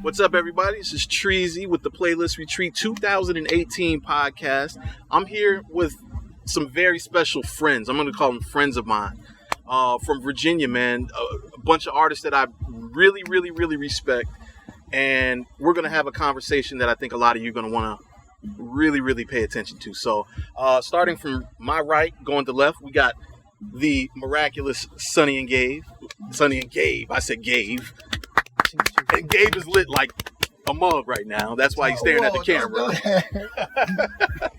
What's up, everybody? This is Treezy with the Playlist Retreat 2018 podcast. I'm here with some very special friends. I'm going to call them friends of mine from Virginia, man. A bunch of artists that I really, really, really respect. And we're going to have a conversation that I think a lot of you are going to want to really, really pay attention to. So starting from my right, going to left, we got the miraculous Sunny and Gabe. Sunny and Gabe. I said Gabe. And Gabe is lit like a mug right now. That's why he's staring at the camera.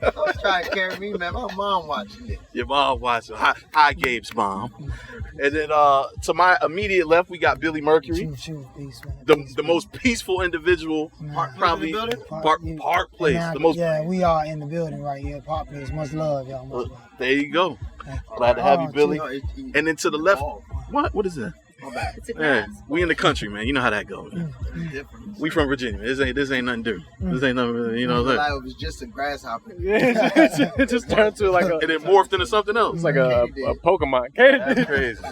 Don't try to carry me, man. My mom watching it. Your mom watching. Hi, Gabe's mom. And then to my immediate left, we got Billy Mercury. The most peaceful individual, probably Park Place. Yeah, we are in the building right here. Park Place. Much love, y'all. Much love. There you go. Glad to have you, Billy. And then to the left, what is that? Man, we in the country, man. You know how that goes. We from Virginia. This ain't nothing different. This ain't nothing, you know. Like it was just a grasshopper. It just turned to like a. And it morphed into something else. It's like a Pokemon. That's crazy.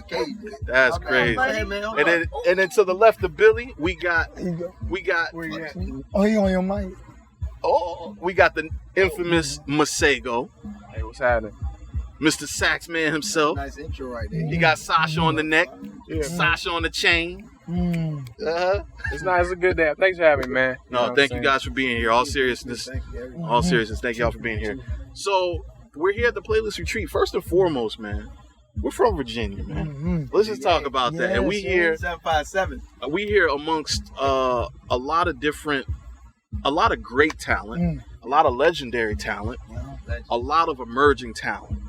That's crazy. And then to the left of Billy, we got. Oh, he on your mic. Oh, we got the infamous Masego. Hey, what's happening? Mr. Saxman himself. Nice intro right there. He got Sasha on the neck, Sasha on the chain. It's nice. It's a good day. Thanks for having me, man. No, thank you guys for being here. All seriousness, thank y'all for being here. So we're here at the Playlist Retreat. First and foremost, man, we're from Virginia, man. Let's just talk about that. And we here 757. We here amongst a lot of great talent, a lot of legendary talent, a lot of emerging talent.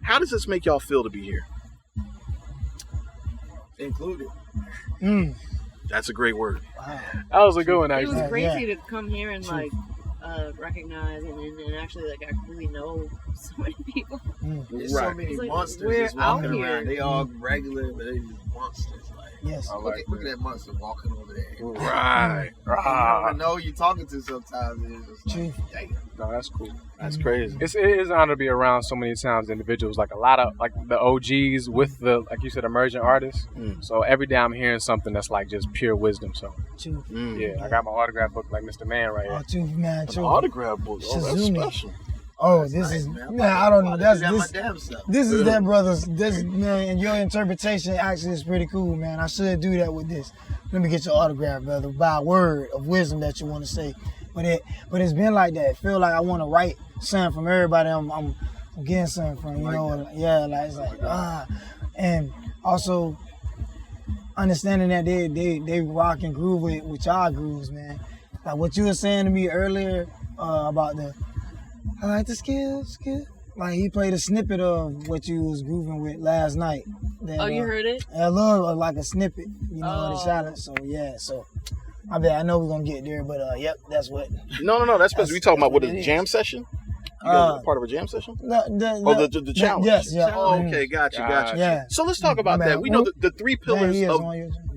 How does this make y'all feel to be here? Included. That's a great word. Wow. That was a good one, actually. It was crazy to come here and like recognize and actually like actually know so many people. There's so many monsters just walking around. They all regular, but they just monsters. Yes. Look at that monster walking over there. Right. You don't know who you're talking to sometimes. It's just like, no, that's cool. That's crazy. It is an honor to be around so many talented individuals, like a lot of like the OGs with the, like you said, emerging artists. So every day I'm hearing something that's like just pure wisdom. So yeah, I got my autograph book like Mr. Man right here. An autograph book. Oh, that's special. Oh, this is man. I don't know. This is that brother's. This man, and your interpretation actually is pretty cool, man. I should do that with this. Let me get your autograph, brother, by a word of wisdom that you want to say. But it's been like that. I feel like I want to write something from everybody. I'm getting something from, you know. Yeah, like it's like and also understanding that they rock and groove with y'all grooves, man. Like what you were saying to me earlier about I like the skills. Like he played a snippet of what you was grooving with last night. You heard it? I love like a snippet, you know, the shot it. So yeah, I bet I know we're gonna get there, but yep, that's what. No, that's because we talking about what is a jam session. You guys are part of a jam session? The challenge. Yes, yeah. Oh, okay, got you. Yeah. So let's talk about that. We know the three pillars of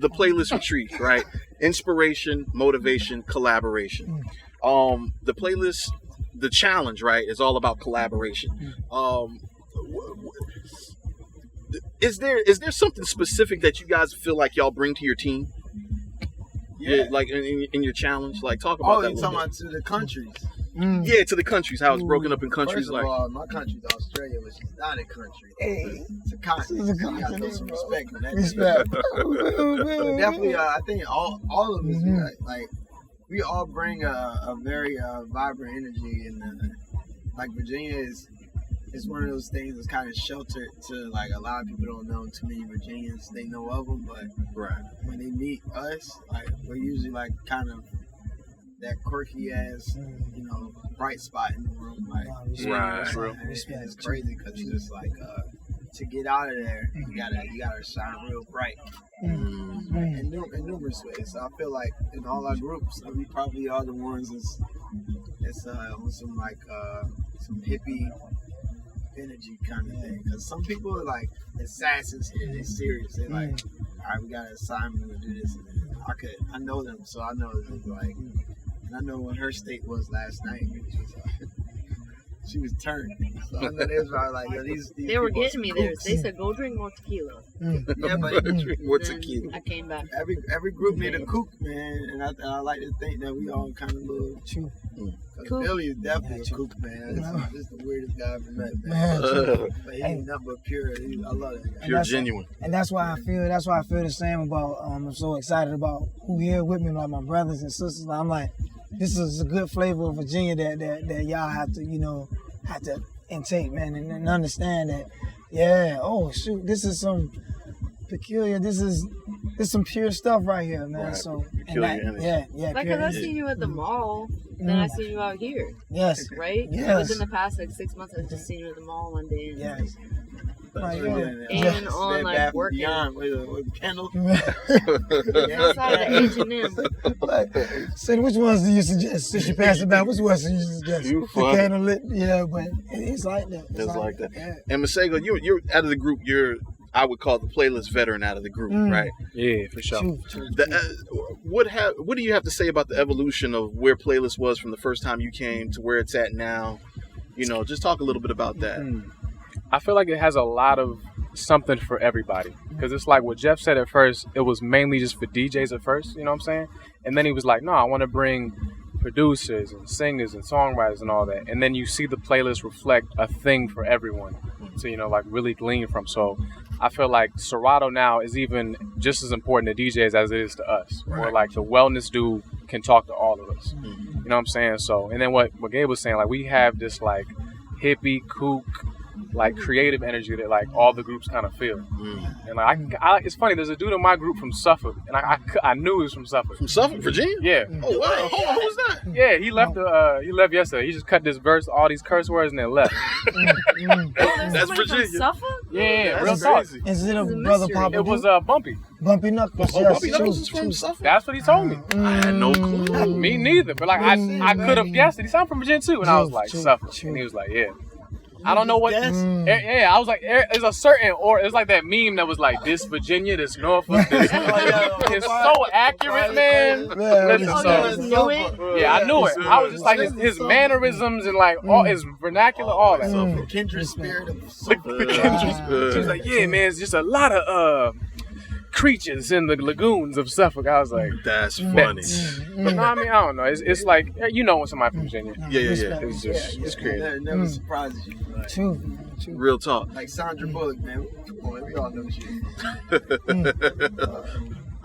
the Playlist Retreat, right? Inspiration, motivation, collaboration. The playlist. The challenge, right, is all about collaboration. Is there something specific that you guys feel like y'all bring to your team? Yeah, like in your challenge, like talk about that. Oh, you're talking about to the countries. Yeah, to the countries. How it's broken up in countries. First of all, my country's Australia, which is not a country. It's a continent. You gotta throw some respect on that. Respect. Definitely, I think all of us, like. We all bring a very vibrant energy, and like Virginia is one of those things that's kind of sheltered to like a lot of people don't know too many Virginians. They know of them, but when they meet us, like we're usually like kind of that quirky ass, you know, bright spot in the room. Like, it's crazy because it's just like to get out of there, you gotta shine real bright. In numerous ways. So I feel like in all our groups, we probably are the ones that's on some like some hippie energy kind of thing. Because some people are like assassins here. They're serious. They're like, all right, we got an assignment to do this. I know them, so I know them. Like, and I know what her state was last night. she was turned. So I know they was probably like, yo, these They were people getting me are there. kooks. They said, go drink more tequila. Yeah, but Drink more Then tequila. I came back. every group need a kook, man, and I like to think that we all kind of little True. Kook. Billy is definitely a kook, man. This is the weirdest guy I've ever met, man. Man, true. But he ain't nothing but pure. I love that guy. Pure genuine. And that's why I feel the same about I'm so excited about who here with me, like my brothers and sisters. I'm like, this is a good flavor of Virginia that y'all have to, have to intake, man, and understand that, oh shoot, this is some peculiar, this is some pure stuff right here, man. Right. So Peculiar energy. Like, pure cause I energy. seen you at the mall, then I seen you out here, Yes. right? Yes. Within the past 6 months, I just seen you at the mall one day. And Yes. Like, And on, like, working. with Kendall. Outside of H&M. Like, so which ones do you suggest? Since you pass it back, which ones do you suggest? You The funny. candle lit, but it's like that. It's like that. Yeah. And Masego, you're out of the group. You're, I would call the playlist veteran out of the group, right? Yeah, for sure. True. What do you have to say about the evolution of where playlist was from the first time you came to where it's at now? Just talk a little bit about that. I feel like it has a lot of something for everybody. Because it's like what Jeff said at first, it was mainly just for DJs at first, you know what I'm saying? And then he was like, no, I want to bring producers and singers and songwriters and all that. And then you see the playlist reflect a thing for everyone to, like really glean from. So I feel like Serato now is even just as important to DJs as it is to us. Or like the wellness dude can talk to all of us. You know what I'm saying? So, and then what Gabe was saying, like we have this like hippie, kook, like creative energy that like all the groups kind of feel. And like I it's funny, there's a dude in my group from Suffolk, and I knew he was from Suffolk. From Suffolk, Virginia? Yeah. Oh wow! Hold on, who was that? Yeah, he left yesterday. He just cut this verse, all these curse words, and then left. That's Virginia. Suffolk? Yeah, real That's talk. crazy. Is it a It's a brother mystery. Papa? It was Bumpy. Bumpy Knuckles. Oh, yes, Bumpy Knuckles is true, from true. Suffolk. That's what he told me. I had no clue. Me neither, but like I could have guessed it. He sounded from Virginia too, and I was like True, Suffolk, true. and he was like, yeah. I don't know what. Yes. Yeah, I was like, there's a certain, or it's like that meme that was like, this Virginia, this Norfolk, this. It's so accurate, man. Listen, Oh, so- you just knew it? Yeah, I knew it. I was just like his mannerisms and like all his vernacular, all that. The kindred spirit of The kindred. She was like, yeah, man, it's just a lot of creatures in the lagoons of Suffolk. I was like, That's funny. but no, I mean, I don't know. It's like when somebody from Virginia. Yeah. It's just it's creative. It never surprises you. Like, True. Real talk. like Sandra Bullock, man. Come on, we all know she.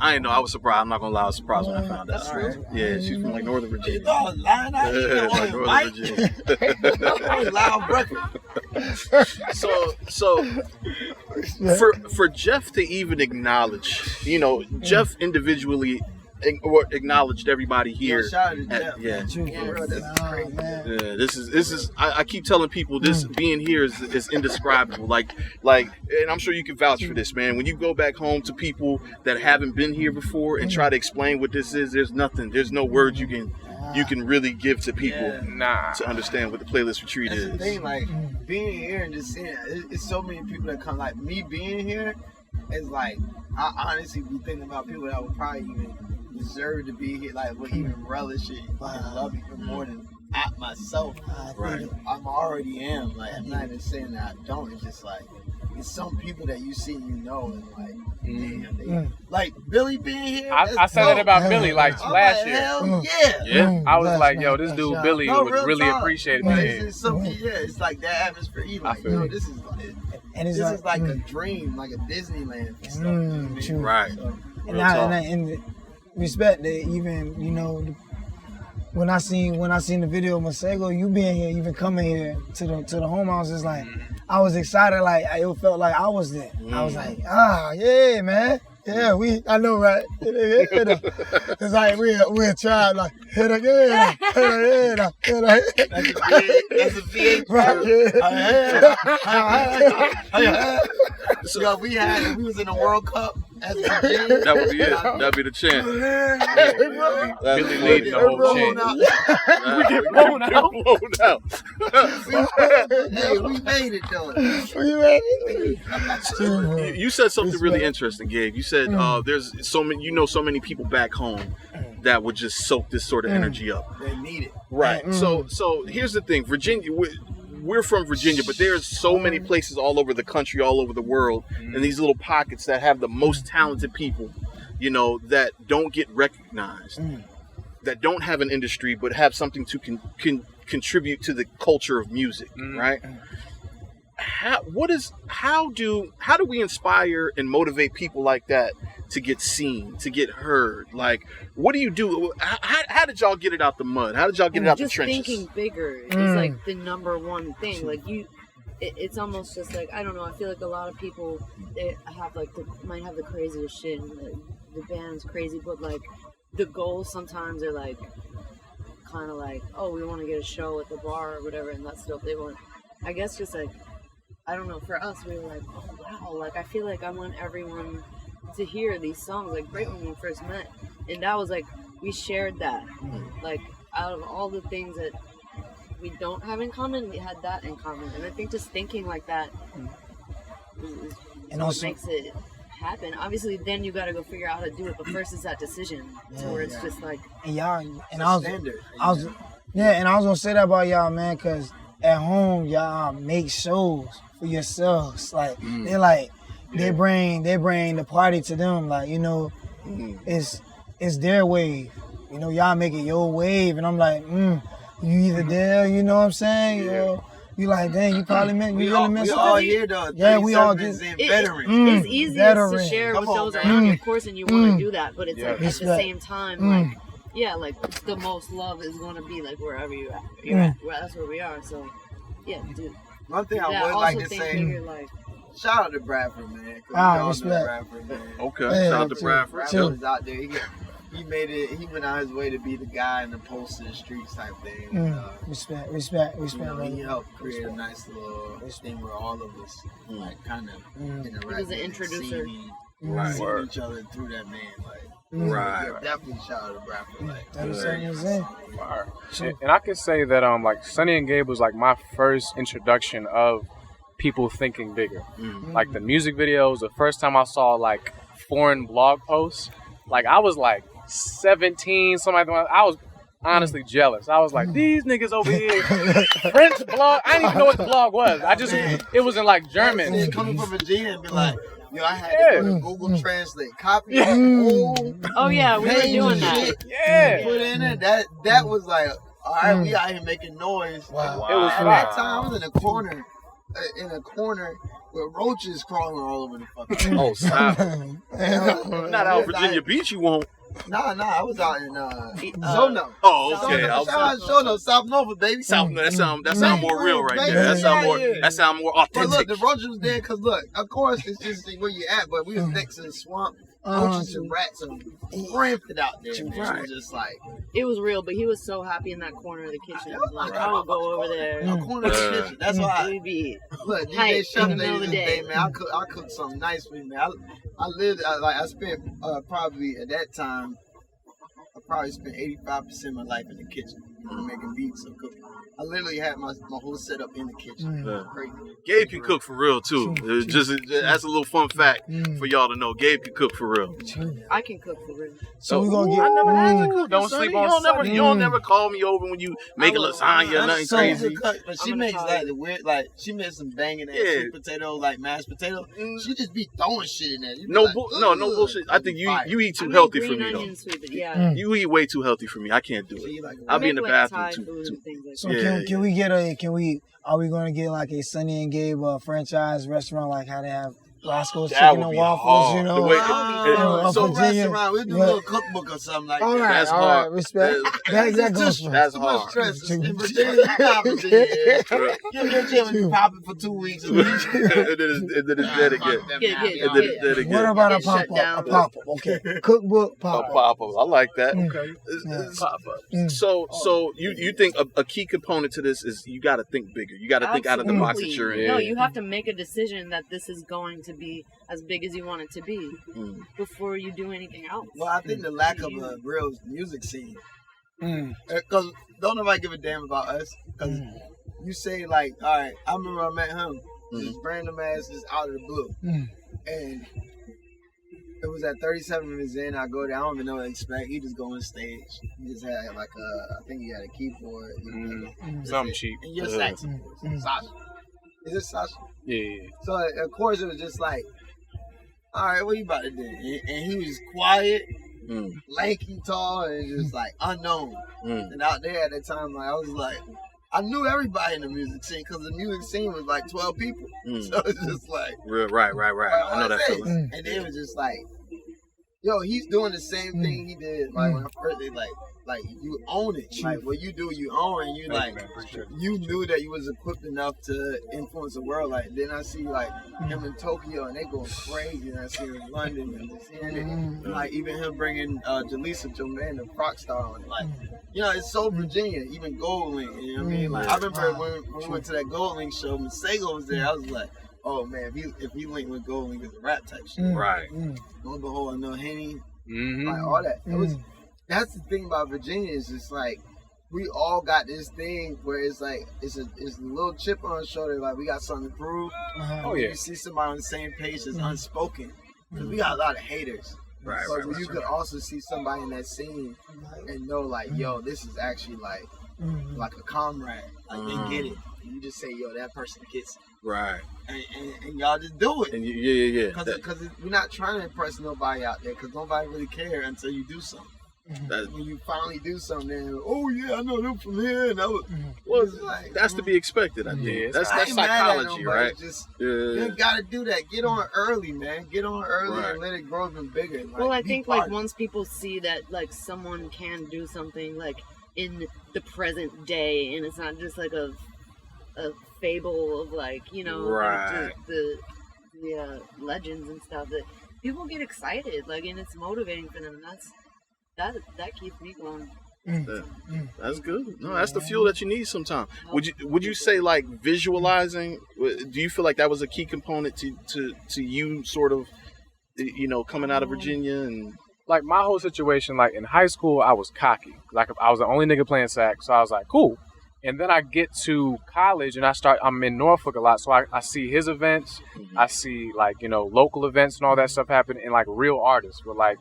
I didn't know. I was surprised. I'm not gonna lie. I was surprised when I found out. That's right. Yeah, she's from like Northern Virginia. It's all lying out here. Yeah, like All Northern white. Virginia. Loud breakfast. So for Jeff to even acknowledge, Jeff individually acknowledged everybody here. Yo, shout out to Jeff. Yeah. True. Yeah, that's crazy. Man. Yeah, this is. I keep telling people this being here is indescribable. Like, and I'm sure you can vouch for this, man. When you go back home to people that haven't been here before and try to explain what this is, there's no words you can really give to people Yeah. to understand what the playlist retreat That's the is. thing, like being here and just seeing it's so many people that come. Like me being here is like I honestly be thinking about people that would probably even deserve to be here, like would even relish it and love it even more than I myself. Right. I'm already am. Like I'm not even saying that I don't. It's just like it's some people that you see, and like damn, they, like Billy being here. I said that about Billy like I'm last like, year. hell yeah. Yeah. I was That's like, right. yo, this dude That's Billy No, would real really talk. appreciate Like, it. it's something, it's like that atmosphere. You like, feel yo, you. this is like, And it's this is like a dream, like a Disneyland for stuff. You know what I mean? True. Right. So, And respect that even when I seen the video of Masego, you being here, even coming here to the home house, it's like I was excited, like it felt like I was there. I was like, yeah, man. Yeah, I know, right? It's like we're a tribe, like hit again. that's a VH. Right. So we was in the World Cup as Virginia. That would be it. That'd be the chant. Billy laid the whole chant. Blown out. Hey, we made it though. You said something really interesting, Gabe. You said there's so many people back home that would just soak this sort of energy up. They need it. Right. So here's the thing, Virginia. we're from Virginia, but there's so many places all over the country, all over the world, and these little pockets that have the most talented people, you know, that don't get recognized, that don't have an industry, but have something to contribute to the culture of music, right? How do we inspire and motivate people like that to get seen, to get heard? Like, what do you do? How did y'all get it out the mud? How did y'all get it out the trenches? Just thinking bigger is like the number one thing. Like it's almost just like, I don't know. I feel like a lot of people, they have like might have the craziest shit, and the band's crazy, but like the goals sometimes are like kind of like, oh, we want to get a show at the bar or whatever, and that's dope. They want, I guess, just like, I don't know, for us, we were like, oh wow, like I feel like I want everyone to hear these songs, like right when we first met. And that was like, we shared that. Like, out of all the things that we don't have in common, we had that in common. And I think just thinking like that is what also makes it happen. Obviously, then you got to go figure out how to do it, but first is that decision where it's just like, and y'all, and I was gonna say that about y'all, man, because at home y'all make shows for yourselves. Like they like they bring the party to them. Like, you know, it's their wave. You know, y'all make it your wave, and I'm like, you either there. You know what I'm saying? Yeah. You like, dang, you probably meant you really meant something. We all here though. Yeah, we all get it's easy to share with those around you, of course, and you want to do that, but it's like at the same time, like. Yeah, like the most love is going to be like wherever you're at. That's where we are. So, yeah, dude. One thing I would like to say, shout out to Bradford, man. Respect. Bradford, man. Okay, shout out to Bradford. Bradford was out there. He made it. He went out his way to be the guy in the post in the streets type thing. Respect. You know, he helped create a nice little thing where all of us like kind of interact. He was an introducer. Seeing each other through that man, like. Right. Definitely shout out to Bradford. And I can say that like Sunny and Gabe was like my first introduction of people thinking bigger. Like the music videos, the first time I saw like foreign blog posts, like I was like 17, something like that. I was honestly jealous. I was like, these niggas over here, French blog. I didn't even know what the blog was. It was in like German. Coming from Virginia and be like, yo, I had to go to Google Translate, copy that whole oh yeah, we were doing that. Yeah. Put in it. That was like, all right, we out here making noise. Wow. It was At that time, I was in a corner with roaches crawling all over the fucking. Oh, stop. Not out Virginia Beach, you won't. Nah, I was out in Zono. Oh, okay. Shout out to Zono, South Nova, baby. That sound more real right there. That sound more authentic. But look, the roaches was there because look, of course it's just where you at, but we was next to the swamp. Roaches and rats are rampant out there. Right. It was just like, it was real, but he was so happy in that corner of the kitchen. Like, I would go over there. A corner of the kitchen. That's why. We'd be look, DJ Chef Lady this day, man. I cooked something nice for you, man. I spent probably at that time. I probably spent 85% of my life in the kitchen, making beats and cooking. I literally had my whole setup in the kitchen. Crazy. Gabe can cook for real too. That's a little fun fact for y'all to know. Gabe can cook for real. I can cook for real. So we gonna get. I never had to cook. Don't sleep on Sunny. You don't never call me over when you make a lasagna or nothing crazy. But she makes like the weird, like she makes some banging ass sweet potato, like mashed potato. She just be throwing shit in there. No bullshit. I think you eat too healthy for me though. Yeah. You eat way too healthy for me. I can't do it. I'll be in the bathroom too. So can we get are we gonna get like a Sunny and Gabe franchise restaurant, like how they have Roscoe's Chicken and Waffles, you know? So restaurant, we'll do a little cookbook or something like that. That's hard. Respect. That's too hard. much stress. In Virginia, Virginia, popping for 2 weeks. And then it's dead again. What about a pop-up? Okay. Cookbook pop-up. A pop-up. I like that. Okay. Pop-up. So you think a key component to this is you got to think bigger. You got to think out of the box that you're in. No, you have to make a decision that this is going to be as big as you want it to be before you do anything else. Well, I think the lack of a real music scene. Because don't nobody give a damn about us. Because you say, like, all right, I remember I met him. This random ass is out of the blue. And It was at 37 minutes in. I go down. I don't even know what to expect. He just go on stage. He just had like I think he had a keyboard. Something cheap. And your saxophone. Sasha. Is it Sasha? Yeah. So of course it was just like, all right, what you about to do? And he was quiet, lanky, tall, and just like unknown. And out there at that time, like I was like, I knew everybody in the music scene because the music scene was like 12 people. So it's just like, right. I know that feeling. And then it was just like, yo, he's doing the same thing he did like when I first did, like you own it. Like what you do, you own, and you like you knew that you was equipped enough to influence the world. Like then I see like him in Tokyo and they going crazy, and I see him in London and just hearing it. And, like even him bringing Jaleesa Joman, the rock star, on, like you know it's so Virginia. Even Goldlink, you know what I mean? Like I remember when we went to that Goldlink show, Masego was there. I was like, oh man, if he linked with Goldlink, it's a rap type shit. Right. Lo and behold, no Henny, like all that. It was. That's the thing about Virginia is it's like we all got this thing where it's like it's a little chip on our shoulder, like we got something to prove. Oh yeah. You see somebody on the same page that's unspoken because we got a lot of haters. Right. So you could also see somebody in that scene and know like, yo, this is actually like a comrade. Like they get it. And you just say, yo, that person gets it. Right. And y'all just do it. And yeah. Because we're not trying to impress nobody out there because nobody really cares until you do something. When you finally do something, oh yeah, I know them from here, and that was like, that's to be expected. I think that's psychology, right? Just you ain't gotta do that. Get on early, man. Get on early and let it grow even bigger. Like, well, I think like once people see that like someone can do something like in the present day, and it's not just like a fable of like like the legends and stuff, that people get excited, like, and it's motivating for them. That keeps me going. That's good. No, that's the fuel that you need sometimes. Would you say like visualizing? Do you feel like that was a key component to you sort of, coming out of Virginia and? Like my whole situation, like in high school, I was cocky. Like I was the only nigga playing sax, so I was like, cool. And then I get to college and I'm in Norfolk a lot, so I see his events. I see like local events and all that stuff happen, and like real artists with like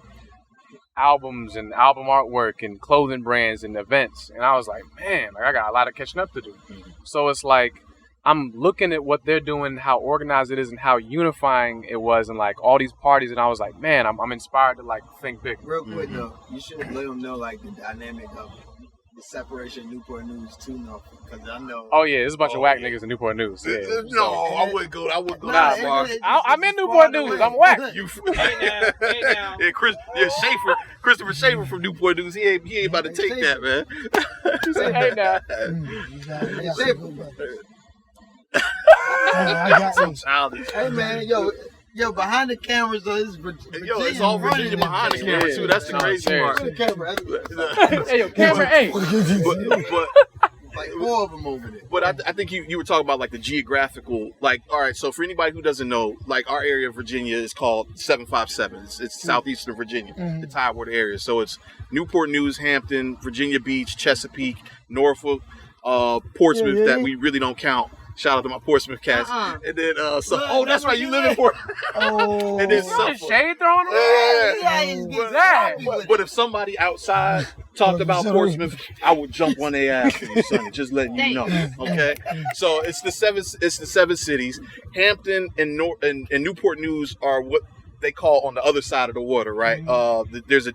albums and album artwork and clothing brands and events, and I was like, man, like I got a lot of catching up to do. So it's like I'm looking at what they're doing, how organized it is, and how unifying it was, and like all these parties, and I was like, man, I'm inspired to like think big. Real quick though, you should let them know like the dynamic of the separation of Newport News to Norfolk, because I know. Oh yeah, there's a bunch of whack niggas in Newport News. Yeah. No, I wouldn't go. Nah, I'm in Newport News. I'm whack. Hey now. Christopher Schaefer from Newport News. He ain't about to take that, man. You say hey now. So childish. Hey man, yo, behind the cameras though, it's Virginia. Yo, it's all Virginia behind the camera too. That's the crazy part. Hey, yo, camera, hey. But like 4 of them over there. But I think you were talking about like the geographical, like, all right, so for anybody who doesn't know, like our area of Virginia is called 757. It's southeastern Virginia, the Tidewater area. So it's Newport News, Hampton, Virginia Beach, Chesapeake, Norfolk, Portsmouth that we really don't count. Shout out to my Portsmouth cast. And then, that's right, you live in Portsmouth. And then shade thrown around? But if somebody outside talked about Portsmouth, I would jump on their ass for you, Sonny, just letting you know. Okay? So it's the seven cities. Hampton and Newport News are what they call on the other side of the water, right? There's a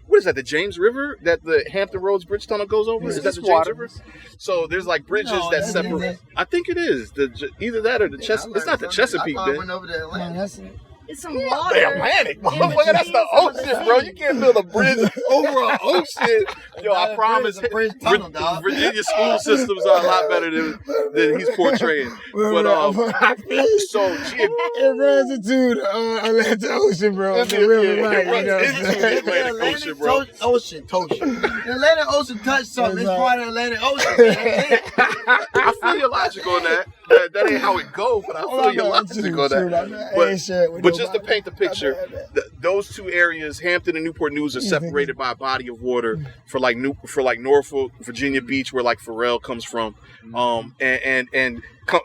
what is that, the James River that the Hampton Roads Bridge Tunnel goes over? Is that the James River? So there's like bridges that separate. I think it is. Either that or the Chesapeake. It's not the Chesapeake, I went over to Atlanta. It's some water. The Atlantic, motherfucker. That's the ocean, bro. You can't build a bridge over an ocean. Yo, I promise. Virginia school systems are a lot better than he's portraying. But so it runs into Atlantic Ocean, bro. The river, Atlantic Ocean, bro. The Atlantic Ocean touched something. It's part of the Atlantic Ocean. I feel your logic on that. that ain't how it go, but I feel your logic on that. But just to paint the picture, those two areas, Hampton and Newport News, are separated by a body of water for like Norfolk, Virginia Beach, where like Pharrell comes from,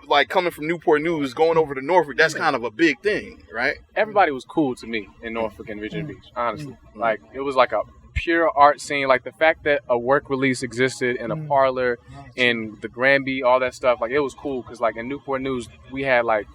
like coming from Newport News, going over to Norfolk, that's kind of a big thing, right? Everybody was cool to me in Norfolk and Virginia Beach, honestly. Like, it was like a pure art scene. Like, the fact that a work release existed in a parlor, in the Granby, all that stuff, like, it was cool. Because, like, in Newport News, we had, like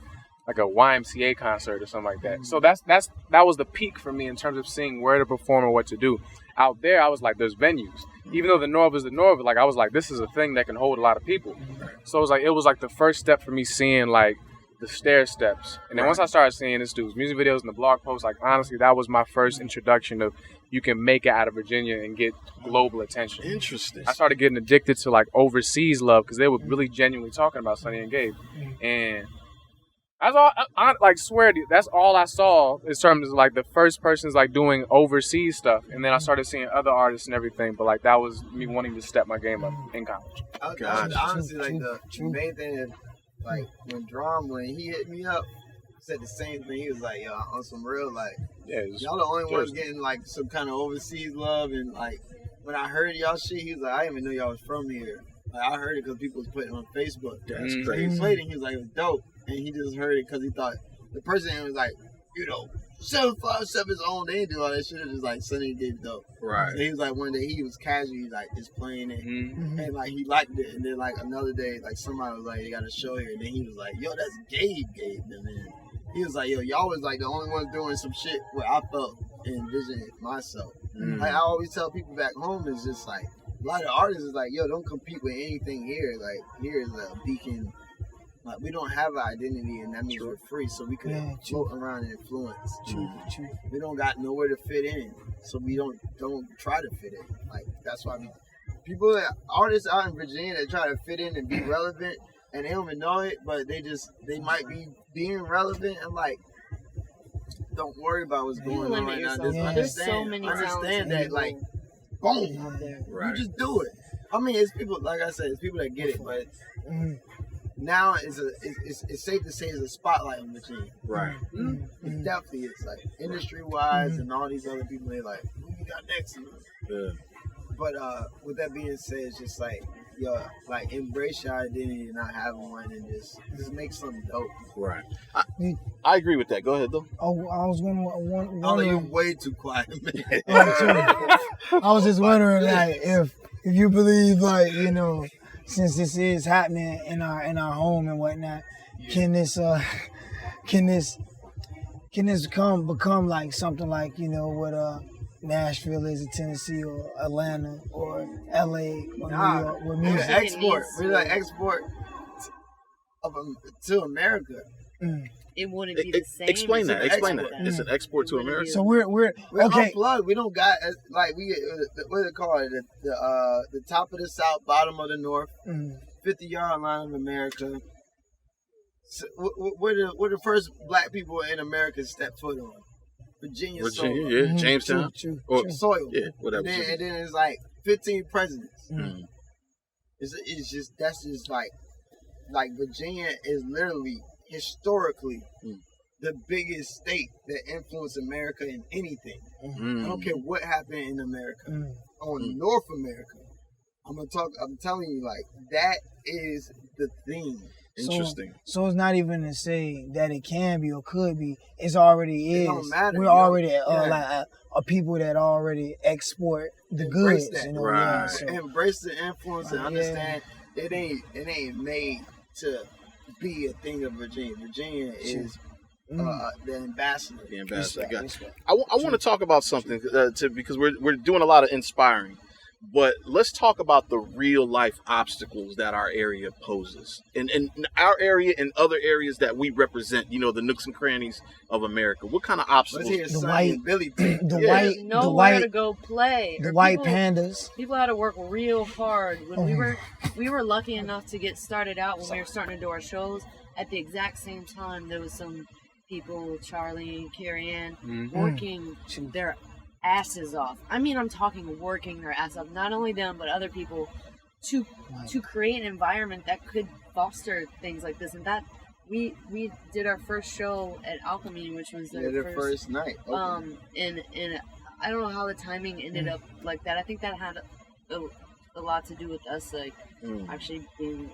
a YMCA concert or something like that. So that was the peak for me in terms of seeing where to perform and what to do. Out there, I was like, there's venues. Even though the North is the North, like, I was like, this is a thing that can hold a lot of people. So it was like the first step for me seeing, like, the stair steps. And then once I started seeing this dude's music videos and the blog posts, like, honestly, that was my first introduction of you can make it out of Virginia and get global attention. Interesting. I started getting addicted to, like, overseas love because they were really genuinely talking about Sunny and Gabe. And that's all, I like, swear to you, that's all I saw in terms of, like, the first person's, like, doing overseas stuff. And then I started seeing other artists and everything, but, like, that was me wanting to step my game up in college. Honestly, like, the main thing is, like, when he hit me up, said the same thing. He was like, yo, on some real, like, y'all the only ones getting, like, some kind of overseas love. And, like, when I heard y'all shit, he was like, I didn't even know y'all was from here. Like, I heard it because people was putting it on Facebook. That's So crazy. he played it, he was like, it was dope. And he just heard it because he thought, the person was like, 757's own. They didn't do all that shit. It was just like Sunny and Gabe dope. Right. So he was like, one day he was casually like just playing it, and like he liked it. And then like another day, like somebody was like, "You got a show here," and then he was like, "Yo, that's Gabe." And then he was like, "Yo, y'all was like the only ones doing some shit where I felt and envisioned myself." Like I always tell people back home, is just like a lot of artists is like, "Yo, don't compete with anything here. Like here is a beacon." Like we don't have an identity, and that means we're free, so we can float around and influence. We don't got nowhere to fit in, so we don't try to fit in. Like that's why artists out in Virginia that try to fit in and be relevant, and they don't even know it, but they might be being relevant. And like, don't worry about what's going on right now. Just understand that, like, boom, you just do it. I mean, it's people, like I said, it's people that get it, but. Now it's safe to say it's a spotlight on Virginia. Right. It definitely is. Like industry wise and all these other people, they like, who you got next? Yeah. But with that being said, it's just like, yo, like embrace your identity and not having one, and just make something dope. Right. I agree with that. Go ahead though. Oh, I was wondering. Oh, you're way too quiet, man. I was just wondering, like, if you believe, like, you know, since this is happening in our home and whatnot, can this become like something like, you know, what Nashville is in Tennessee or Atlanta or LA or New York? Where music we're like export to America. It wouldn't be the same. Explain that. It's an export to America. So we're okay. Unplugged. We don't got like we what do they call it? The top of the South, bottom of the North, 50-yard line of America. So, we're the first black people in America step foot on Virginia soil. Yeah, Jamestown, true. Soil. Yeah, whatever. And then it's like 15 presidents. It's just that's just like Virginia is literally. Historically, the biggest state that influenced America in anything. I don't care what happened in America. On North America, I'm telling you, like, that is the thing. Interesting. So it's not even to say that it can be or could be. It's already is. It don't matter. We're already like a people that already export the goods. That. You know, right. So. Embrace the influence and understand it ain't made to be a thing of Virginia. Virginia is the ambassador. The ambassador. I want to talk about something because we're doing a lot of inspiring, but let's talk about the real life obstacles that our area poses, in our area and other areas that we represent. You know, the nooks and crannies of America. What kind of obstacles? Let's hear Sunny and Billy. Nowhere to go play. The white pandas. People had to work real hard. When we were lucky enough to get started out when we were starting to do our shows. At the exact same time, there was some people, Charlie and Carrie Ann, working their asses off. I mean, I'm talking working their ass off. Not only them, but other people to create an environment that could foster things like this, and that we did our first show at Alchemy, which was their first night. And I don't know how the timing ended up like that. I think that had a lot to do with us like actually being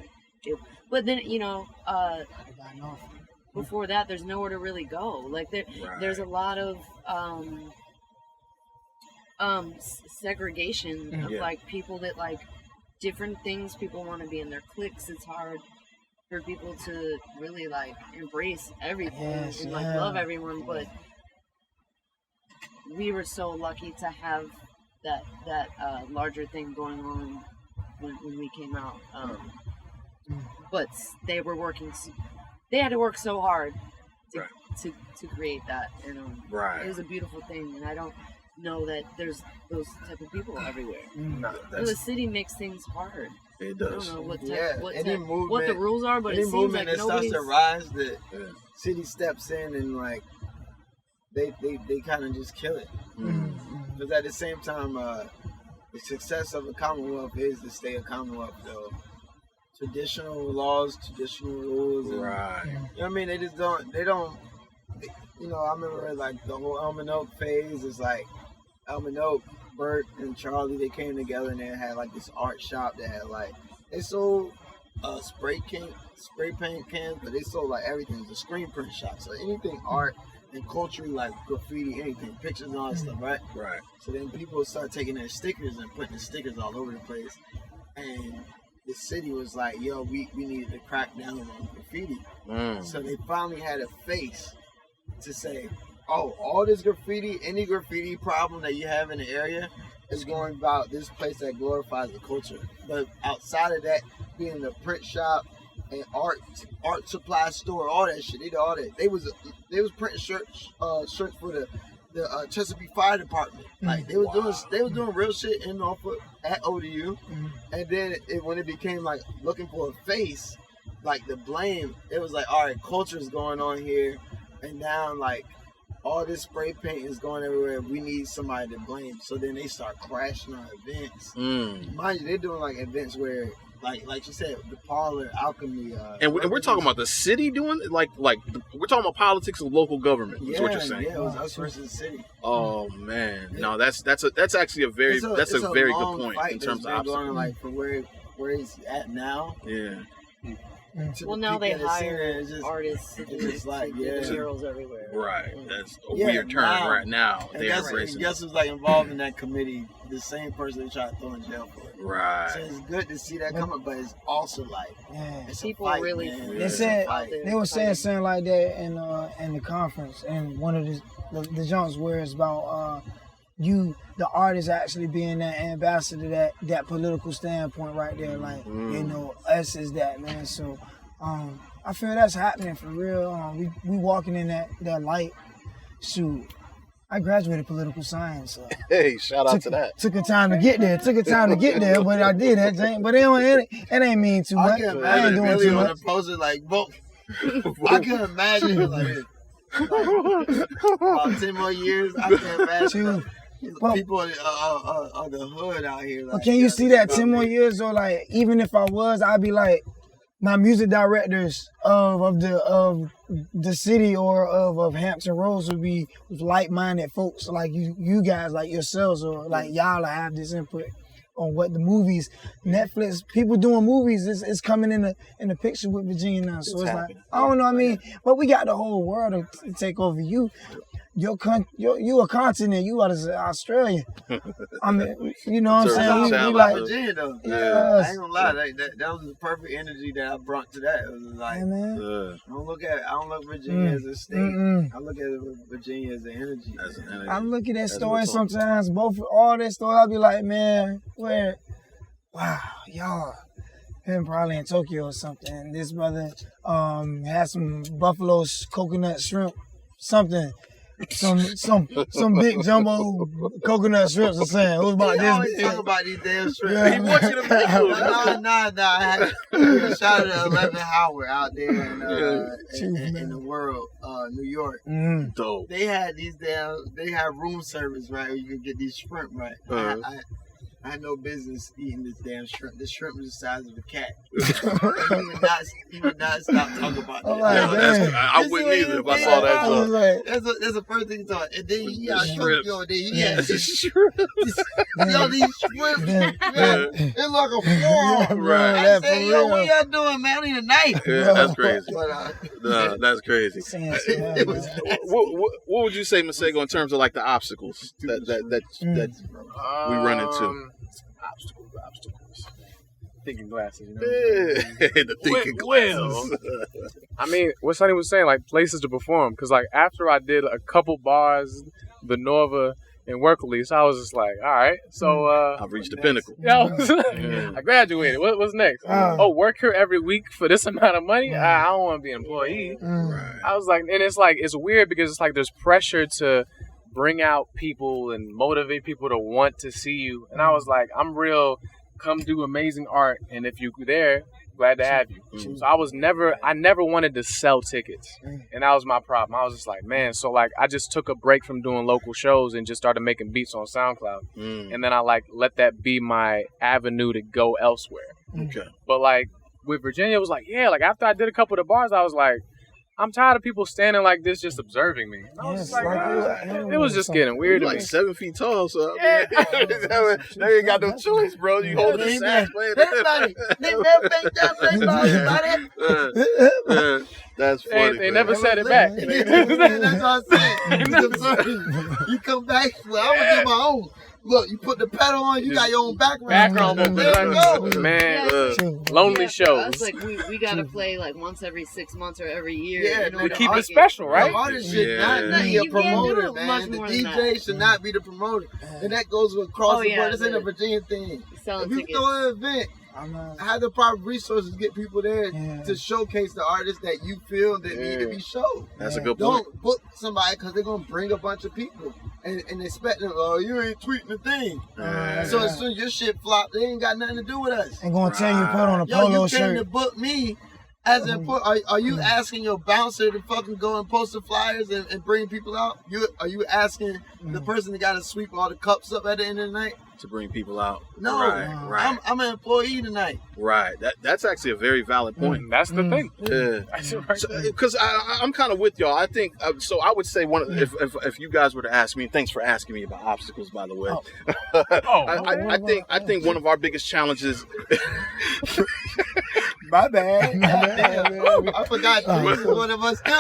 but then before that there's nowhere to really go. Like there's a lot of segregation of like people that like different things. People want to be in their cliques. It's hard for people to really like embrace everything and like love everyone, but we were so lucky to have that larger thing going on when we came out. But they had to work so hard to create that, and it was a beautiful thing. And I don't know that there's those type of people everywhere. The city makes things hard. It does. I don't know what the rules are, but it seems like that starts to rise, the city steps in and like they kind of just kill it. Because at the same time, the success of a Commonwealth is to stay a Commonwealth, though. Traditional laws, traditional rules. And, you know what I mean? They don't, I remember like the whole Elm Oak phase is like Elm Oak, Bert and Charlie, they came together and they had like this art shop that had like, they sold spray paint cans, but they sold like everything. It was a screen print shop. So anything art and culture, like graffiti, anything, pictures and all that stuff, right? Right. So then people start taking their stickers and putting the stickers all over the place. And the city was like, yo, we needed to crack down on graffiti. So they finally had a face to say, oh, all this graffiti, any graffiti problem that you have in the area is going about this place that glorifies the culture. But outside of that, being the print shop and art supply store, all that shit, they did all that. They was printing shirts for the Chesapeake Fire Department. Like they was doing real shit in Norfolk at ODU. And then when it became like looking for a face, like the blame, it was like, all right, culture is going on here, and now like all this spray paint is going everywhere. We need somebody to blame. So then they start crashing our events. Mind you, they're doing like events where, like you said, the Parlor, Alchemy. And we're talking about the city doing it? Like we're talking about politics and local government. Is what you're saying? Yeah, it was us versus the city. Oh man, no, that's actually a very good point in terms of obstacles. Like for where he's at now. Yeah. Well, now they hire artists to do murals everywhere. Right. That's a weird term right now. Guess who's like involved in that committee? The same person they try to throw in jail for it. Right. So it's good to see that coming, but it's also like it's people a fight, really. Man. They were saying something like that in the conference, and one of the jumps where it's about the artist actually being that ambassador, that political standpoint right there, like us is that, man. So I feel that's happening for real. We walking in that light. Shoot, I graduated political science. So hey, shout out to that. Took a time to get there, but I did that. But it ain't mean too much. I ain't doing too much. Poster like, I can imagine like about 10 more years. I can imagine. People of the hood out here. Like, can you see that 10 more years though? Like, even if I was, I'd be like, my music directors of the city or of Hampton Roads would be like-minded folks like you guys, like yourselves, or like y'all have this input on what the movies, Netflix, people doing movies is coming in the picture with Virginia now. So it's like, I don't know, I mean, but we got the whole world to take over you. You a continent. You are Australia. I mean, you know what I'm saying? We like Virginia though. I ain't gonna lie. That was the perfect energy that I brought to that. It was like, I don't look Virginia as a state. I look at Virginia as an energy. I look at that story sometimes. All that story, I'll be like, man, wow, y'all. Him probably in Tokyo or something. And this brother had some buffalo coconut shrimp, something. Some big jumbo coconut shrimps or saying. It was about this. Always talk about these damn shrimp. Yeah. He wants you to make them. Nah. I had shout out to 11 Howard out there in the world, New York. Dope. They had room service, right, where you could get these shrimp, right. I had no business eating this damn shrimp. This shrimp was the size of a cat. he would not stop talking about that. I wouldn't either if I saw that. That's the first thing he thought. And then he got shrimp. He had shrimp. these shrimp. It's like a forearm. Right. I said, yo, what y'all doing, man? I need a knife. Yeah, that's crazy. But, that's crazy. it was what would you say, Masego, in terms of like the obstacles that we run into? Obstacles. Thinking glasses, you know. The thinking glasses. I mean, what Sunny was saying, like places to perform, because like after I did a couple bars, the Nova and Work Release, I was just like, all right, so I've reached the pinnacle. I graduated. What's next? Work here every week for this amount of money? I don't want to be an employee. Right. I was like, and it's like it's weird because it's like there's pressure to bring out people and motivate people to want to see you. And I was like, I'm real, come do amazing art, and if you're there, glad to have you. So I never wanted to sell tickets, and that was my problem. I was just like, man, so like I just took a break from doing local shows and just started making beats on SoundCloud, and then I like let that be my avenue to go elsewhere. Okay. But like with Virginia, it was like, yeah, like after I did a couple of the bars, I was like, I'm tired of people standing like this just observing me. And I was just like, it was just getting weird to me. Like 7 feet tall, so I mean, they ain't got no choice, bro. You hold the sax playing. That's funny. They never said it back. That's what I said. You come back, well, I'm gonna do my own. Look, you put the pedal on, you got your own background. There you go. Man, lonely shows. It's like we gotta play like once every 6 months or every year. Yeah, to keep it special, right? The artist should not be a promoter, man. The DJ should not be the promoter. And that goes across the board. This ain't a Virginia thing. If you throw an event, have the proper resources, get people there to showcase the artists that you feel that need to be showed. That's a good point. Don't book somebody because they're going to bring a bunch of people and expect them, oh, you ain't tweeting the thing. So as soon as your shit flop, they ain't got nothing to do with us. And going to tell you put on a polo shirt. You came to book me. As are you asking your bouncer to fucking go and post the flyers and bring people out? Are you asking the person that got to sweep all the cups up at the end of the night? To bring people out. No, right. I'm an employee tonight. Right. That's actually a very valid point. That's the thing. Yeah. Because I'm kind of with y'all. I think so. I would say if you guys were to ask me, thanks for asking me about obstacles, by the way. I think one of our biggest challenges. My bad. I forgot. One of us too.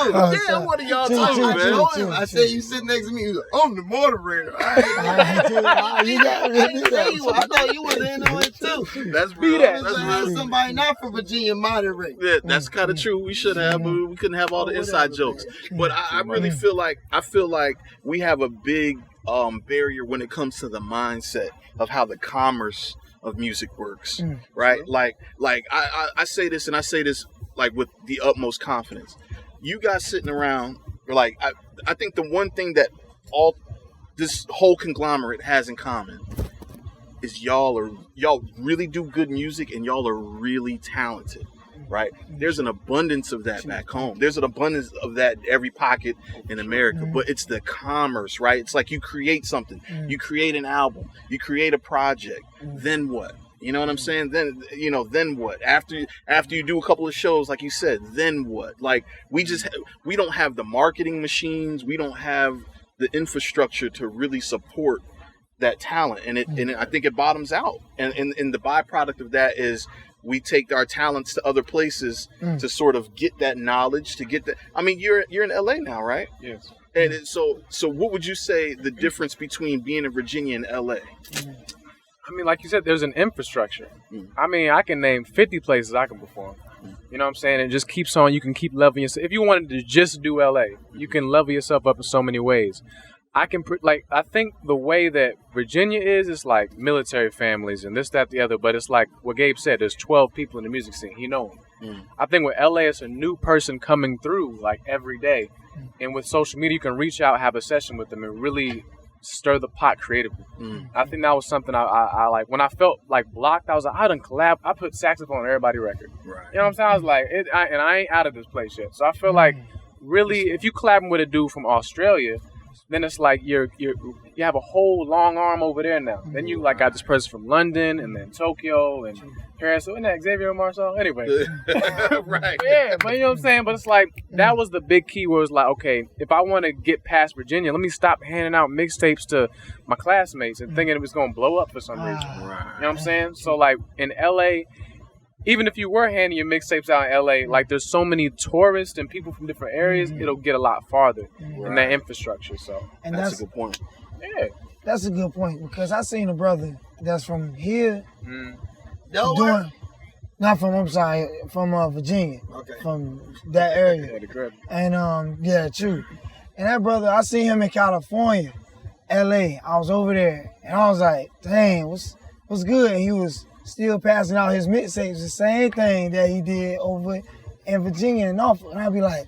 Yeah, one of y'all too, man. I said you sit next to me. He was like, I'm the moderator. I thought you was in on it too. That's real. That's real. Somebody not from Virginia moderate. Yeah, that's kind of true. We should have, but we couldn't have all the inside jokes. But I really feel like we have a big barrier when it comes to the mindset of how the commerce of music works, right? Like I say this, and I say this like with the utmost confidence. You guys sitting around, like I think the one thing that all this whole conglomerate has in common is y'all really do good music, and y'all are really talented, right? There's an abundance of that back home. There's an abundance of that in every pocket in America, but it's the commerce, right? It's like you create something, you create an album, you create a project, then what? You know what I'm saying? Then what? After you do a couple of shows, like you said, then what? Like we don't have the marketing machines, we don't have the infrastructure to really support that talent, and I think it bottoms out, and the byproduct of that is we take our talents to other places to sort of get that knowledge, to get that. I mean, you're in LA now, right? Yes. And so what would you say the difference between being in Virginia and LA? I mean, like you said, there's an infrastructure. I mean, I can name 50 places I can perform. You know what I'm saying? It just keeps on. You can keep leveling yourself. If you wanted to just do LA, you can level yourself up in so many ways. I think the way that Virginia is like military families and this, that, the other. But it's like what Gabe said. There's 12 people in the music scene. You know them. I think with LA, it's a new person coming through like every day. And with social media, you can reach out, have a session with them, and really stir the pot creatively. I think that was something I like. When I felt like blocked, I was like, I done collab. I put saxophone on everybody record. Right. You know what I'm saying? I was like, I ain't out of this place yet. So I feel like really, if you collabing with a dude from Australia, then it's like you have a whole long arm over there now. Then you like got this person from London and then Tokyo and Paris. So isn't that Xavier Marceau? Anyway. Right. Yeah, but you know what I'm saying? But it's like, that was the big key where it's like, okay, if I want to get past Virginia, let me stop handing out mixtapes to my classmates and thinking it was going to blow up for some reason. Right. You know what I'm saying? So like in LA, even if you were handing your mixtapes out in LA, like there's so many tourists and people from different areas, it'll get a lot farther in that infrastructure. So And that's a good point. yeah. That's a good point, because I seen a brother that's from here Delaware? from Virginia. Okay. From that area. Yeah, the crib. And yeah, true. And that brother, I seen him in California, LA. I was over there and I was like, dang, what's good? And he was still passing out his mixtapes, the same thing that he did over in Virginia and Norfolk. And I'd be like,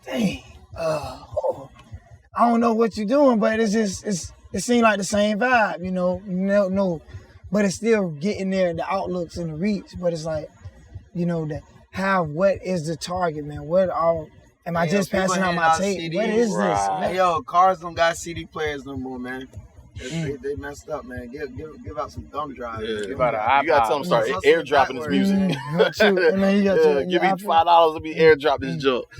dang, I don't know what you're doing, but it seemed like the same vibe, you know. No, but it's still getting there, the outlooks and the reach. But it's like, you know, what is the target, man? Am I just passing out my tape? CDs. What is this? Hey, yo, cars don't got CD players no more, man. They messed up, man. Give out some thumb drives. Yeah. You gotta tell him start airdropping his music. Give me $5 to be airdrop this joke.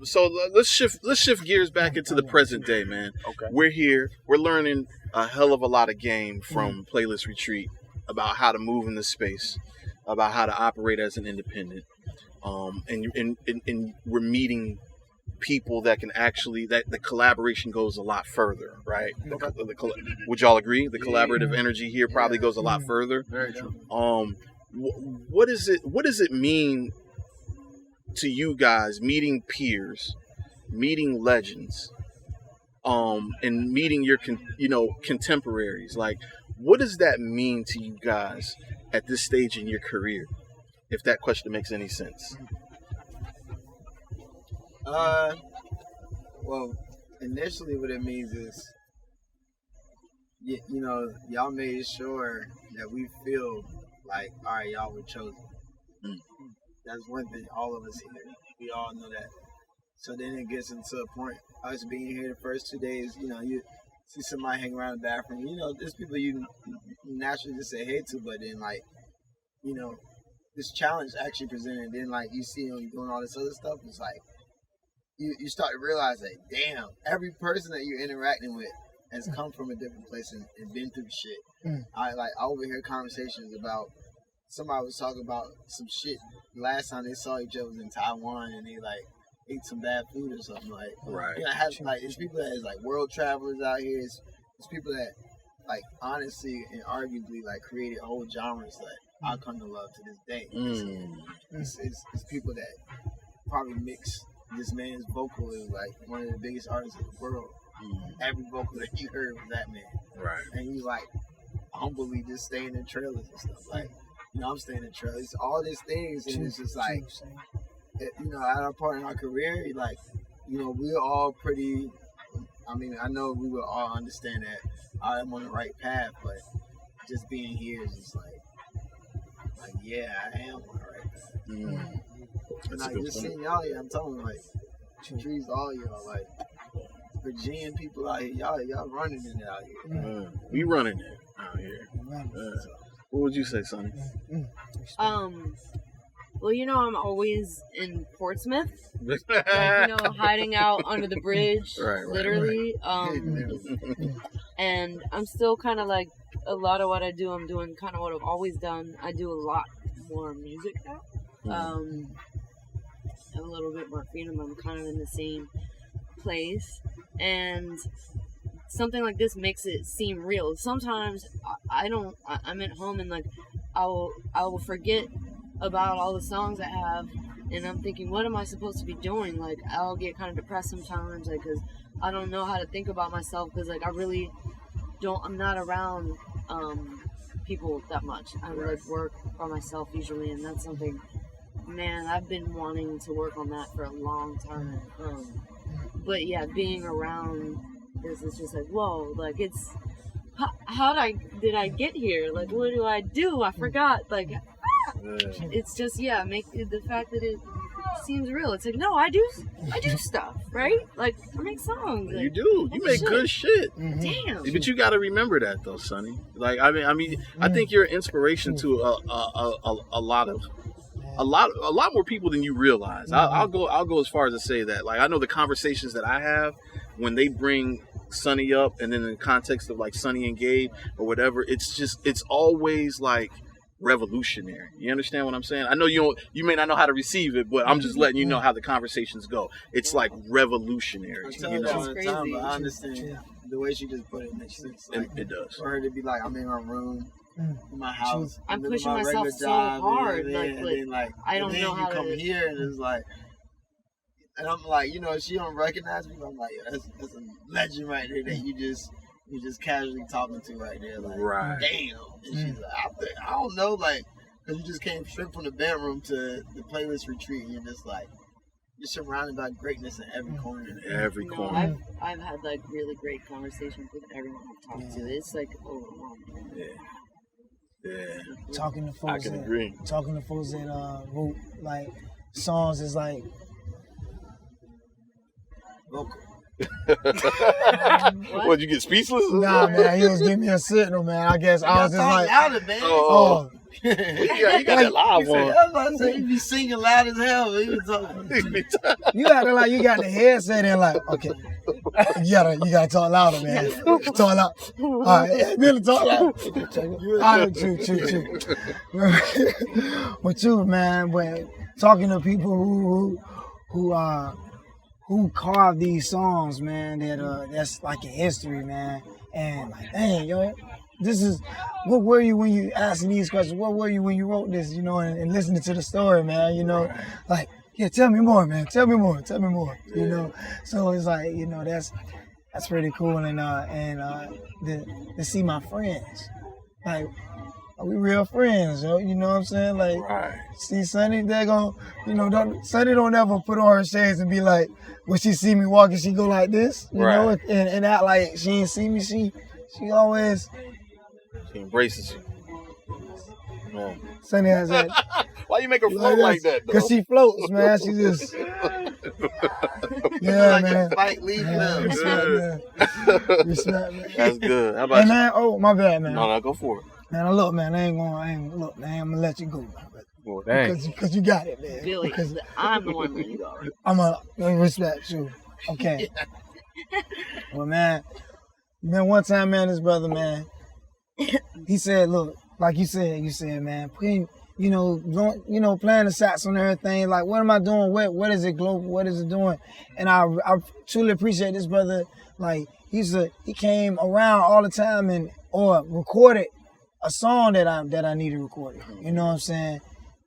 So let's shift gears back into the present day, man. Okay. We're here. We're learning a hell of a lot of game from Playlist Retreat about how to move in this space, about how to operate as an independent, and we're meeting people that can actually, that the collaboration goes a lot further, right? Would y'all agree? The collaborative energy here probably goes a lot further. Very true. What does it mean to you guys meeting peers, meeting legends, and meeting your contemporaries? Like, what does that mean to you guys at this stage in your career? If that question makes any sense. Well, initially what it means is, y'all made sure that we feel like, all right, y'all were chosen. That's one thing, all of us here. We all know that. So then it gets into a point, us being here the first 2 days, you see somebody hang around the bathroom, there's people you naturally just say hey to, but then this challenge actually presented, and then you see them doing all this other stuff, it's like, you start to realize that, damn, every person that you're interacting with has come from a different place and been through shit. I overhear conversations about, somebody was talking about some shit last time they saw each other was in Taiwan, and they ate some bad food or something. Right. There's people that is world travelers out here. It's people that honestly and arguably created whole genres that I come to love to this day. It's people that probably mix this man's vocal is one of the biggest artists in the world. Every vocal that you heard was that man. Right. And you humbly just staying in trailers and stuff. I'm staying in trailers. All these things, and it's just at our part in our career, we're all pretty. I know we will all understand that I'm on the right path, but just being here is just yeah, I am on the right path. And just seeing y'all here, I'm telling you, Trees, all y'all, Virginian people out here, y'all running it out here. We running it out here. What would you say, Sunny? Well, I'm always in Portsmouth, hiding out under the bridge, literally. And I'm still kind of a lot of what I do, I'm doing kind of what I've always done. I do a lot more music now. Have a little bit more freedom. I'm kind of in the same place, and something like this makes it seem real. Sometimes I'm at home and I will forget about all the songs I have, and I'm thinking, what am I supposed to be doing? I'll get kind of depressed sometimes, because I don't know how to think about myself, because I really don't. I'm not around people that much. I work by myself usually, and that's something. Man, I've been wanting to work on that for a long time. But yeah, being around this is just whoa, it's how did I get here? What do I do? I forgot. It's just the fact that it seems real. It's like, no, I do stuff, right? Like, I make songs. You do. You make good shit. Damn. But you got to remember that though, Sunny. Like, I mean, I think you're an inspiration to a lot more people than you realize. I'll go as far as to say that. Like, I know the conversations that I have when they bring Sunny up, and then in the context of like Sunny and Gabe or whatever, it's always like revolutionary. You understand what I'm saying? I know you may not know how to receive it, but I'm just letting you know how the conversations go. It's like revolutionary. I tell her all the time, but I understand the way she just put it makes sense. Like, it does. For her to be like, I'm in my room, in my house, I'm pushing myself so hard. Like, I don't know how to come here, and it's like, and I'm like, you know, she don't recognize me. I'm like, that's a legend right there that you just casually talking to right there. Like, damn. And she's like, I don't know, like, because you just came straight from the bedroom to the playlist retreat, and you're just like, you're surrounded by greatness in every corner. I've had like really great conversations with everyone I've talked to. It's like overwhelming. Yeah. Talking to folks. I can agree. Talking to folks that wrote like songs is like vocal. What, you get speechless? Nah, man, he was giving me a signal, man. I guess I was just like, louder, man. Oh. You got that live one. I was about to say, you be singing loud as hell. You acting like you got the headset in, like, okay, you gotta talk louder, man. Talk loud. All right, really talk loud. All right, true. But you, man, but talking to people who carved these songs, man, that's like a history, man. And like, dang, yo, this is, what were you when you asking these questions? What were you when you wrote this, you know, and listening to the story, man, you know? Like, yeah, tell me more, man. Tell me more, you know? So it's like, you know, that's pretty cool. And to see my friends, like, we real friends, yo, you know what I'm saying? Like, see Sunny, they're gonna, you know, Sunny don't ever put on her shades and be like, when she see me walking, she go like this, you know, and act like she ain't see me. She always... She embraces you. Yeah. Sunny has that. Why you make her float like that, though? Because she floats, man. She just... Yeah, like man. Spike Lee film. Respect, man. That's good. How about you? Man, oh, my bad, man. No, go for it. Man, look, man, I'm gonna let you go, man. Well, dang. Because you got it, man. Billy, because I'm the one letting you go. I'm gonna respect you. Okay. Well, man, one time, man, this brother, man, he said, look, like you said, man, playing the sax on everything. Like, what am I doing? What is it global? What is it doing? And I truly appreciate this brother. Like, he came around all the time or recorded a song that I needed recorded. You know what I'm saying?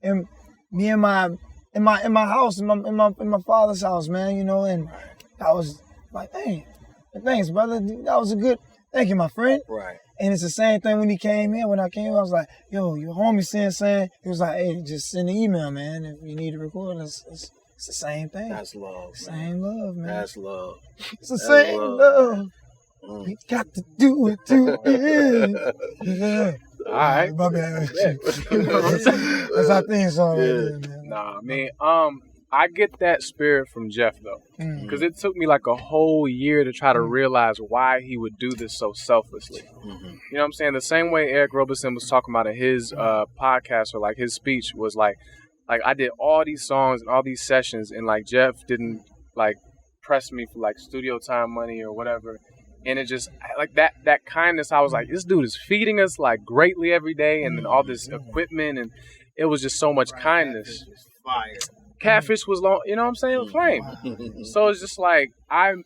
And me in my house, in my father's house, man, you know, and I was like, hey, thanks, brother. That was a good, thank you, my friend. Right. And it's the same thing when he came in. When I came in, I was like, yo, your homie saying, he was like, hey, just send an email, man. If you need to record, it's the same thing. That's love, Same love, man. That's love. It's the same love. We got to do it to it. Yeah. All right. My bad. That's our theme song right there, man. Nah, man. I get that spirit from Jeff though, because it took me like a whole year to try to realize why he would do this so selflessly. You know what I'm saying? The same way Eric Roberson was talking about in his podcast, or like his speech, was like I did all these songs and all these sessions, and like Jeff didn't like press me for like studio time money or whatever. And it just, like, that kindness, I was like, this dude is feeding us, like, greatly every day, and then all this equipment, and it was just so much kindness. Fire. Catfish was long, you know what I'm saying? Flame. So it's just like,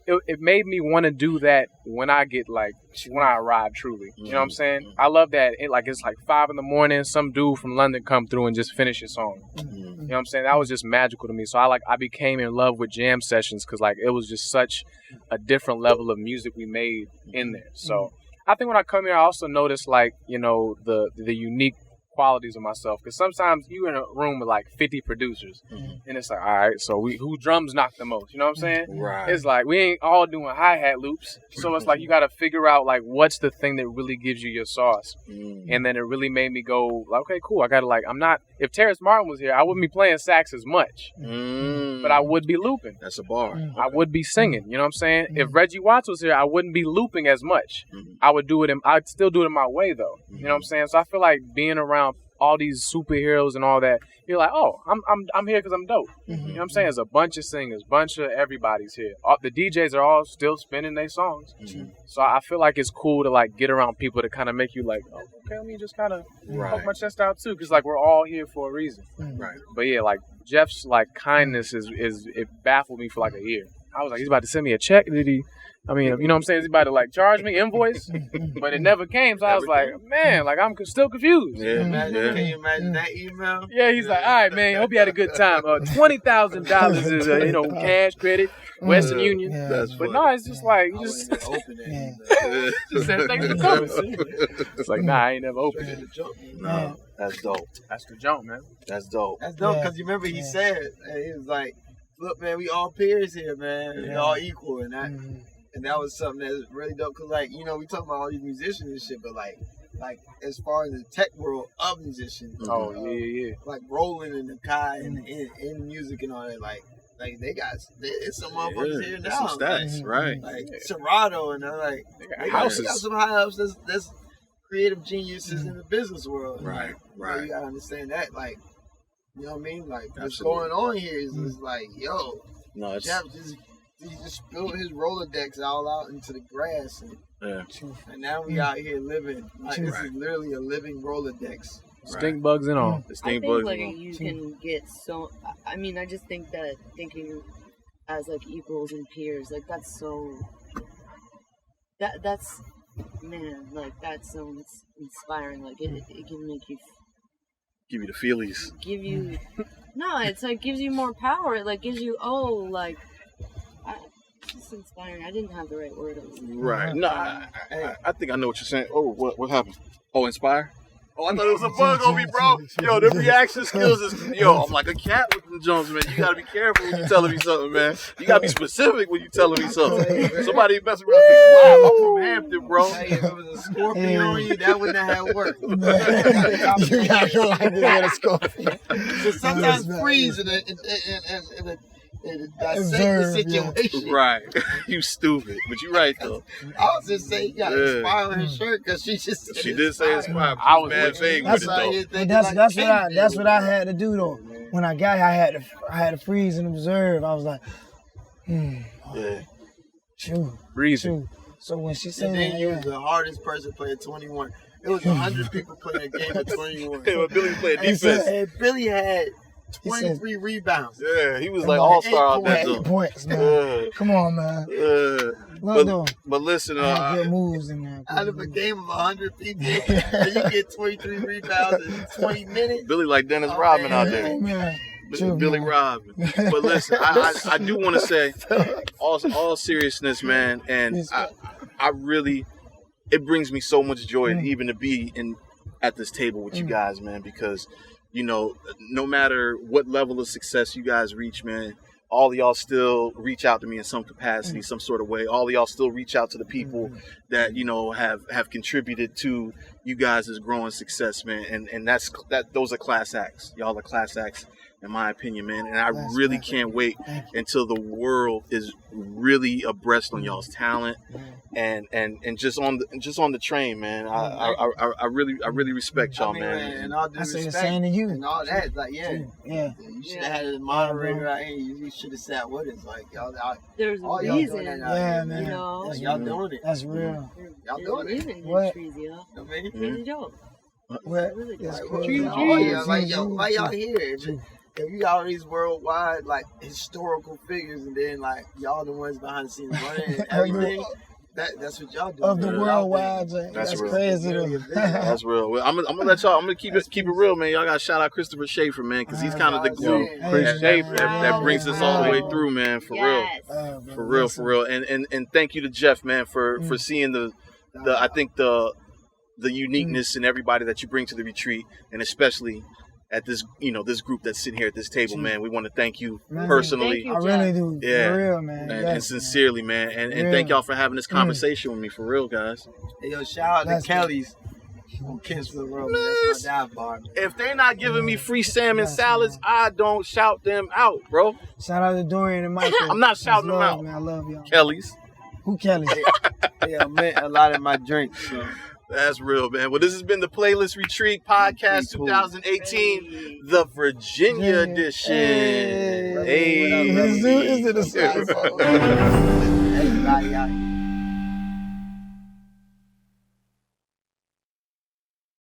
it made me want to do that when I arrive truly. You know what I'm saying? I love that. It's like 5 a.m, some dude from London come through and just finish his song. You know what I'm saying? That was just magical to me. So I became in love with jam sessions, because like it was just such a different level of music we made in there. So I think when I come here, I also notice, like, you know, the unique qualities of myself. Because sometimes you in a room with like 50 producers, and it's like, all right, so who drums knock the most? You know what I'm saying? Right. It's like we ain't all doing hi-hat loops, so it's like you got to figure out like what's the thing that really gives you your sauce. And then it really made me go, like, okay, cool. I got to I'm not. If Terrence Martin was here, I wouldn't be playing sax as much, but I would be looping. That's a bar. I would be singing. You know what I'm saying? If Reggie Watts was here, I wouldn't be looping as much. I'd still do it in my way though. You know what I'm saying? So I feel like being around all these superheroes and all that, you're like, oh, I'm here because I'm dope. You know what I'm saying? There's a bunch of singers, bunch of everybody's here. The DJs are all still spinning their songs. So I feel like it's cool to like get around people to kind of make you like, oh, okay, let me just kind of poke my chest out too, because like we're all here for a reason. Right. But yeah, like Jeff's like kindness is it baffled me for like a year. I was like, he's about to send me a check. Did he? I mean, you know what I'm saying? He's about to like charge me, invoice, but it never came. So I was like, man, like I'm still confused. Yeah. Can you imagine that email? Yeah, he's like, all right, man, hope you had a good time. $20,000 is cash credit, Western Union. But no, it's just like you just open it. just said thanks for coming. It's like, nah, I ain't never opened it. No, that's dope. That's the jump, man. That's dope. That's dope because you remember he said, he was like, look, man, we all peers here, man. We all equal, and that. And that was something that's really dope, because, like, you know, we talk about all these musicians and shit, but, like as far as the tech world of musicians. Yeah. Like, Roland and the Kai and in music and all that, like they got, it's some motherfuckers here now. Some stats, right. Like, Serato, and they're like, they got some high-ups that's creative geniuses in the business world. Right. So you gotta understand that, like, you know what I mean? Like, what's going on here is like, yo, Jeff he just spilled his Rolodex all out into the grass, and now we out here living. Like, this is literally a living Rolodex. Stink bugs and all. I think like you can get so. I mean, I just think that thinking as like equals and peers, like that's so. That's man, like that's so inspiring. Like it can make you. Give you the feelies. Give you. No, it's like gives you more power. It like gives you it's just inspiring. I didn't have the right word. Right. No, I think I know what you're saying. Oh, what happened? Oh, inspire? Oh, I thought it was a bug on me, bro. Yo, the reaction skills is, I'm like a cat with the Jones, man. You gotta be careful when you're telling me something, man. You gotta be specific when you're telling me something. Somebody messing around with quiet. I'm from Hampton, bro. Hey, if it was a scorpion on you, that wouldn't have worked. You gotta go like this with a scorpion. So sometimes freeze in a dissect the situation. Right. You stupid. But you're right, though. I was just saying, you got to inspire her shirt because she just said she did say inspire. I was mad vague with it, though. That's what I had to do, though. When I got here, I had to freeze and observe. I was like, Breathing. So when she said that, you was the hardest person playing 21. It was 100 people playing a game of 21. Hey, when Billy played defense. And Billy had 23 rebounds. Yeah, he was like all-star out there. 8 points, man. Come on, man. But listen, good moves in there. Out of a game of 100 people, and you get 23 rebounds in 20 minutes. Billy like Dennis Rodman out there. Man. Billy Rodman. But listen, I do want to say, all seriousness, man, and I really, it brings me so much joy even to be at this table with you guys, man, because no matter what level of success you guys reach, man, all of y'all still reach out to me in some capacity, some sort of way. All of y'all still reach out to the people that, have contributed to you guys' growing success, man. And those are class acts. Y'all are class acts, in my opinion, man. And I really can't wait until the world is really abreast on y'all's talent and just on the train, man. I really respect y'all, man. And all due respect, the same to you. And all that, like, you should have had a moderator out here. You should have sat with us, like, y'all. There's a reason, man. Y'all doing it. That's real. Y'all doing it. What? Treezy, huh? Really dope. What? Like, why y'all here? If you got all these worldwide, like, historical figures, and then, like, y'all the ones behind the scenes running and everything, that's what y'all do. Of the worldwide, that's crazy. That's real. Well, I'm gonna let y'all. I'm gonna keep it real, man. Y'all gotta shout out Christopher Schaefer, man, because he's kind of the glue that brings us all the way through, man. For real. And thank you to Jeff, man, for seeing the I think the the uniqueness and everybody that you bring to the retreat, and especially at this, this group that's sitting here at this table, man. We want to thank you personally. Thank you, I really do. Yeah. For real, man. And sincerely, man. And thank y'all for having this conversation with me, for real, guys. Hey, yo, shout out to Kelly's on Kids for the World. That's my dive bar. If they're not giving me free salmon salads, I don't shout them out, bro. Shout out to Dorian and Michael. I'm not shouting them out. Man, I love y'all. Kelly's. Who Kelly? Yeah, I meant a lot in my drinks. So. That's real, man. Well, this has been the Playlist Retreat Podcast 2018, the Virginia edition. Hey. Is it a Everybody out here.